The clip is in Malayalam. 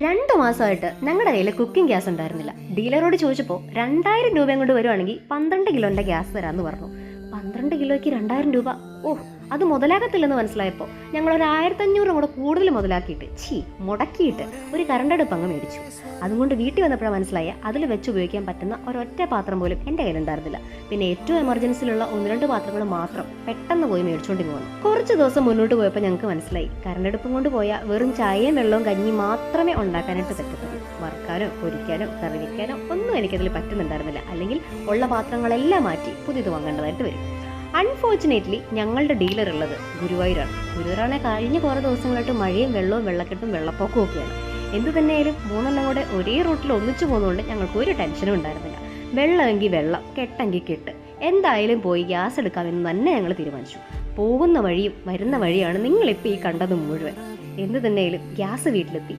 2 മാസമായിട്ട് ഞങ്ങളുടെ കയ്യിൽ കുക്കിംഗ് ഗ്യാസ് ഉണ്ടായിരുന്നില്ല. ഡീലറോട് ചോദിച്ചപ്പോൾ 2000 രൂപയും കൊണ്ട് വരുവാണെങ്കിൽ 12 കിലോന്റെ ഗ്യാസ് തരാമെന്ന് പറഞ്ഞു. 12 കിലോയ്ക്ക് 2000 രൂപ, ഓഹ് അത് മുതലാകത്തില്ലെന്ന് മനസ്സിലായപ്പോൾ ഞങ്ങൾ ഒരു 1500 കൂടെ കൂടുതൽ മുതലാക്കിയിട്ട് മുടക്കിയിട്ട് ഒരു കറണ്ടടുപ്പ് അങ്ങ് മേടിച്ചു. അതുകൊണ്ട് വീട്ടിൽ വന്നപ്പോഴാണ് മനസ്സിലായ അതിൽ വെച്ച് ഉപയോഗിക്കാൻ പറ്റുന്ന ഒരൊറ്റ പാത്രം പോലും എൻ്റെ കയ്യിലുണ്ടായിരുന്നില്ല. പിന്നെ ഏറ്റവും എമർജൻസിയിലുള്ള 1-2 പാത്രങ്ങൾ മാത്രം പെട്ടെന്ന് പോയി മേടിച്ചുകൊണ്ട് പോകുന്നു. കുറച്ച് ദിവസം മുന്നോട്ട് പോയപ്പോൾ ഞങ്ങൾക്ക് മനസ്സിലായി കറണ്ടടുപ്പും കൊണ്ട് പോയാൽ വെറും ചായയും വെള്ളവും കഞ്ഞി മാത്രമേ ഉണ്ടാക്കാനായിട്ട് പറ്റത്തുള്ളൂ. വറുക്കാനോ പൊരിക്കാനോ കറി വയ്ക്കാനോ ഒന്നും എനിക്കതിൽ പറ്റുന്നുണ്ടായിരുന്നില്ല. അല്ലെങ്കിൽ ഉള്ള പാത്രങ്ങളെല്ലാം മാറ്റി പുതിയത് വാങ്ങേണ്ടതായിട്ട് വരും. അൺഫോർച്ചുനേറ്റ്ലി ഞങ്ങളുടെ ഡീലർ ഉള്ളത് ഗുരുവായൂരാണ്. കഴിഞ്ഞ കുറേ ദിവസങ്ങളായിട്ട് മഴയും വെള്ളവും വെള്ളക്കെട്ടും വെള്ളപ്പൊക്കവും ഒക്കെയാണ്. എന്തു തന്നെയായാലും 3 കൂടെ ഒരേ റൂട്ടിൽ ഒന്നിച്ചു പോകുന്നതുകൊണ്ട് ഞങ്ങൾക്ക് ഒരു ടെൻഷനും ഉണ്ടായിരുന്നില്ല. വെള്ളമെങ്കിൽ വെള്ളം, കെട്ടെങ്കിൽ കെട്ട്, എന്തായാലും പോയി ഗ്യാസ് എടുക്കാമെന്ന് തന്നെ ഞങ്ങൾ തീരുമാനിച്ചു. പോകുന്ന വഴിയും വരുന്ന വഴിയാണ് നിങ്ങളിപ്പോൾ ഈ കണ്ടത് മുഴുവൻ. എന്തു തന്നെയായാലും ഗ്യാസ് വീട്ടിലെത്തി.